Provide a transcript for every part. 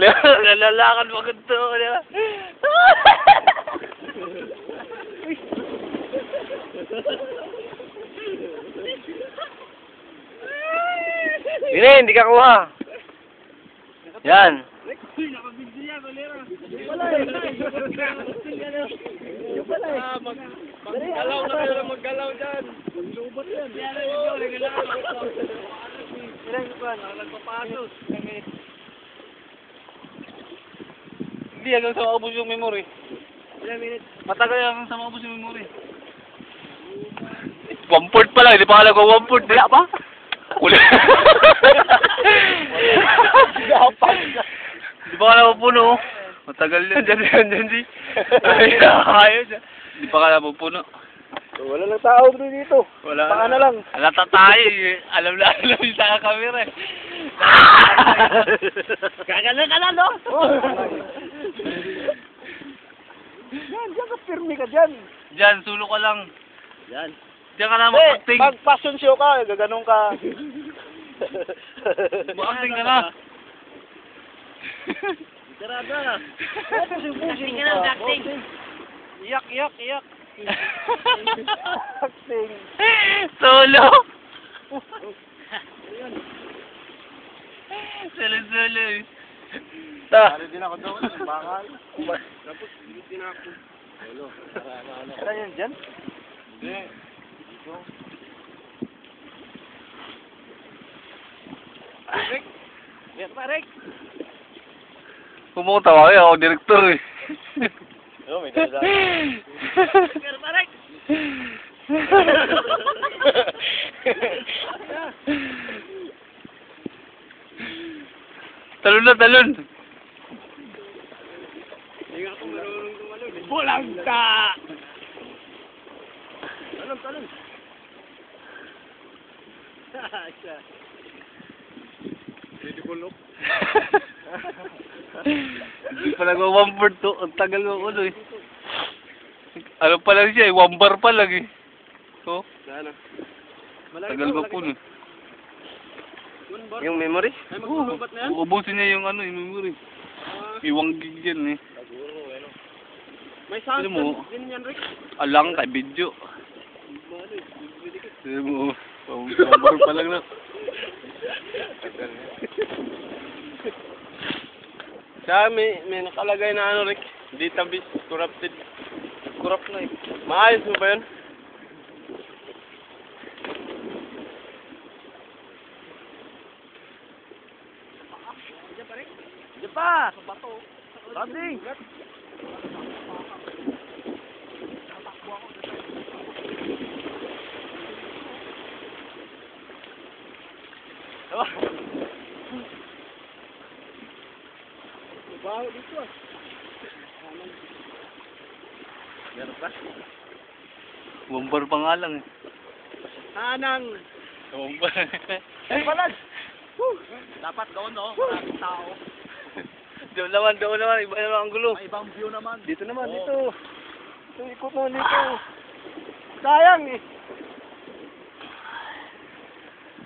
Nalalakad mo ganito. Hindi ka kuha. Yan. Maggalaw na kayo, maggalaw dyan. Lubot yan. Nagpapasos. Hindi, hanggang sa maubos yung memory. Ilang minutes? Matagal hanggang sa maubos yung memory. 1/4 pa lang, hindi pa ka nagawa 1/4. Wala pa? Kulit. Hindi pa ka napupuno. Matagal yun. Diyan. Ayaw dyan. Hindi pa ka napupuno. Wala lang tao dito. Wala. Baka na lang. Alata tayo eh. Alam yung sa camera eh. Gagalan ka na, no? Diyan ka, firme ka dyan. Diyan, sulo ka lang. Yan. Diyan ka na mag-acting. Pag fashion show ka, gaganong ka. Mag-acting ka na. Sarada. Acting ka na, acting. Iyak. Acting. Solo. Solo eh. Pare din ako doon, bakal. Tapos, hindi na ako. Solo. Ano yan dyan? Hindi. Dito. Rick! Yan pa, Rick! Pumunta kayo, ako direktor eh. Oo, may dala. Pero parek! Talon na, talon. Hindi nga ako marunong tumalon. Bulangka! Talon. Ready bulok? Hindi pa nagawa 1/4 to. Ang tagal mo ulo eh. Ano pa lang siya eh, 1 bar pa lang eh. So, Sana. tagal mo po eh. Yung memory? Ay, Oo, maglubat na yan? ubusin niya yung ano, yung memory. Iwang gig yan eh. May sound Alam mo, din yan, Rick. alang kay video. Alam mo, 1 bar pa lang na. Sa may nakalagay na ano, Rick. Database corrupted. Corrupt na eh. Maayos mo ba yun? Diyan pa! Sa bato. Sabi! Baho dito ah. Meron pa? 1 bar pa nga lang eh. Hanang! 1 bar. Ay, balad! Dapat doon, no? Maraming tao. Doon naman. Iba naman ang gulo. May ibang view naman. Dito naman, dito. Ito, ikot mo dito. Sayang eh.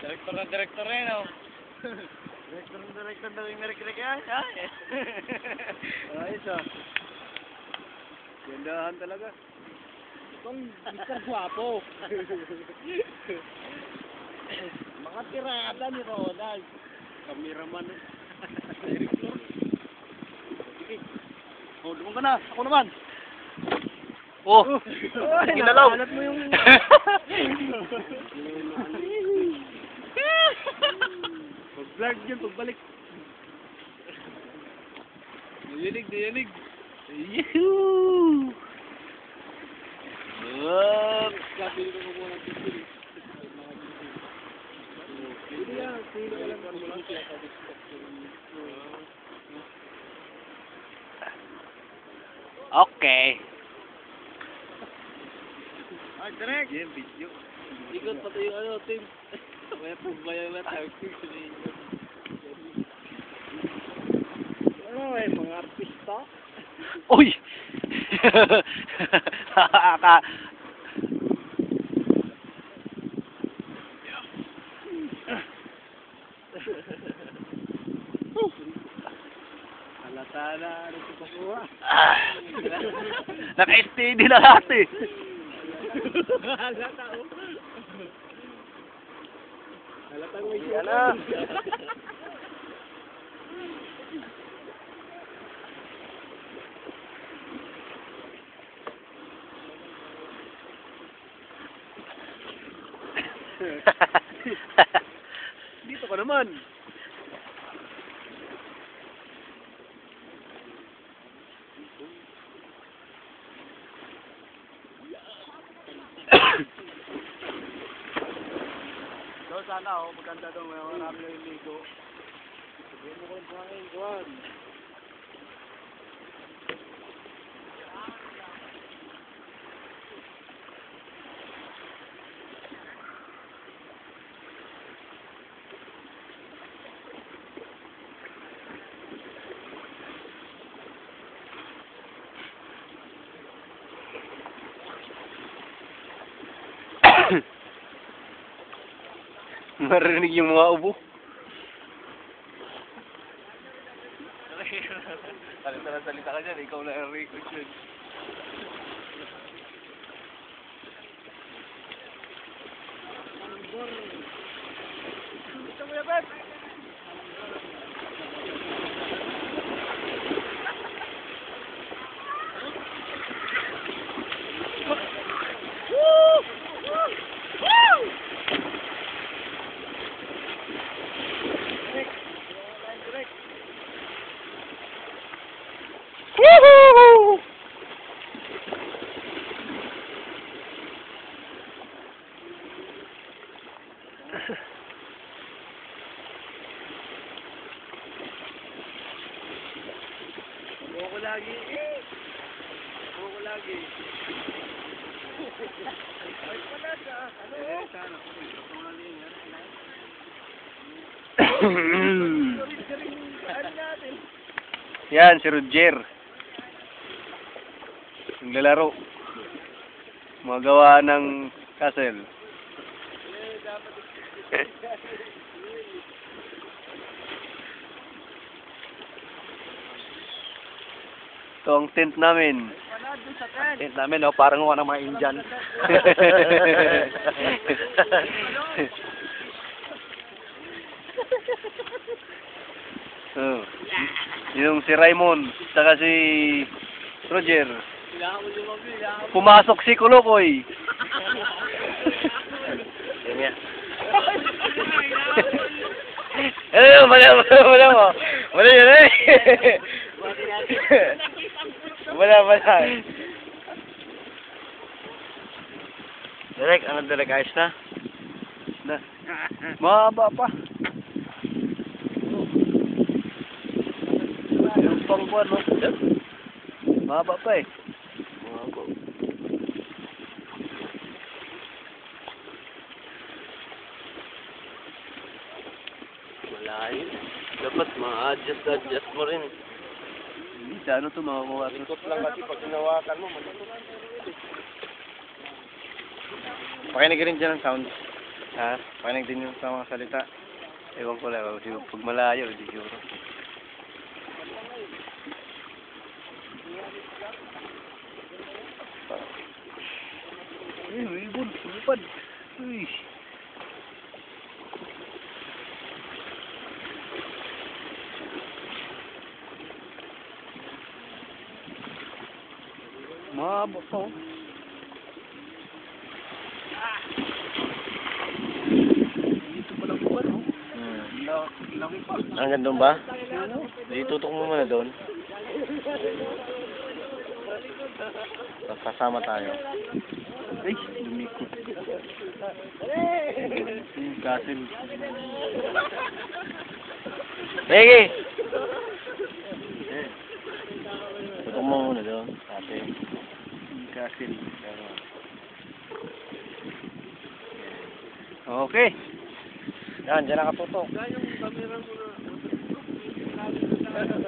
Direktor na yun oh. Director daw yung merik-merik yan. Ayos ah. Gandahan talaga. Itong Mr. Guapo. Mga tirada ni Ronald. Kameraman eh. Director. Sige. Oh, dumong ka na. Ako naman. Oh, Ginalaw. Hanap mo yung... Pag-vlog yun, pagbalik. Diyanig. Yuhuu! Kapili ko muna ng pipili. Pili yan. Pili ka lang mo lang siya. Okay. Ay, direct. Yeah, video. Ikot pati yung ano, team. May tayo. Ano eh, mga artista? Uy! Sana, nagpapakuha. Ah, naka-steady na lahat eh. Halata, oh. Halatang may siya. Dito ka naman. So sana maganda daw, may marami na yung ligo. Sabihin mo kung saan yung kuwan. Marinig yung mga ubo. Salita ka dyan, ikaw na ang record yun. Woohoo! Buko lagi. Buko lagi. Ay, pala siya. Ano? Sana. Yan, si Roger. Naglalaro. Magawa ng castle. Ito ang tent namin. Tent namin, no? Parang mga ng mga Indian. Oh. Yung si Raymond, saka si Roger. Pumasok si Kulukoy. Yan nga. Wala mo. Wala yun eh. Wala. Direk, ano direk? Ayos na? Na. Mahaba pa. Yung pangkuan, no? Mahaba pa eh. Mahaba. Malayo. Dapat ma-adjust mo rin. Hindi, sa ano to makakuha to? Ikot lang kasi pag hinawakan mo, pakinig rin dyan ang sound. Ha? Pakinig din yung sa mga salita. Ewan ko lang. Pag malayo, hindi siguro. May ibon. Lumipad. Uy. Mahaba pa oh. Dito pa lang buwan oh. Laki pa. Hanggang doon ba? Di tutok mo muna doon. Tapos kasama tayo. Ay, lumikot. Yung castle. Regi! Tutok mo muna doon. Ate. Yung castle. Okay. Yan, dyan nakatutok. Ano?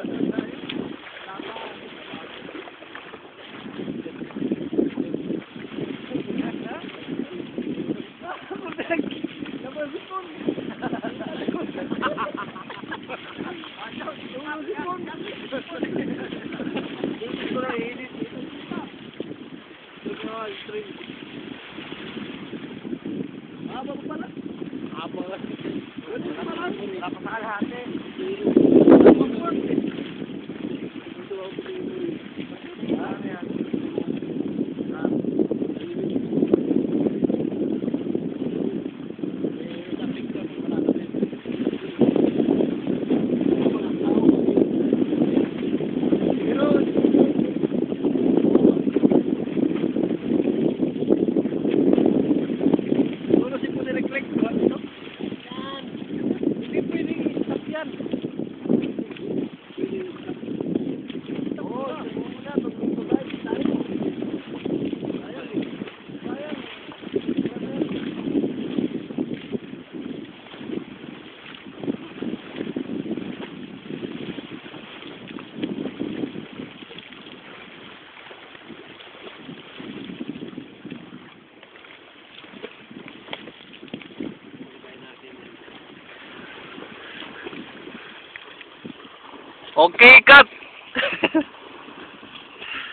Okay, cut!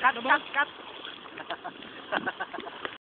Cut, cut, cut.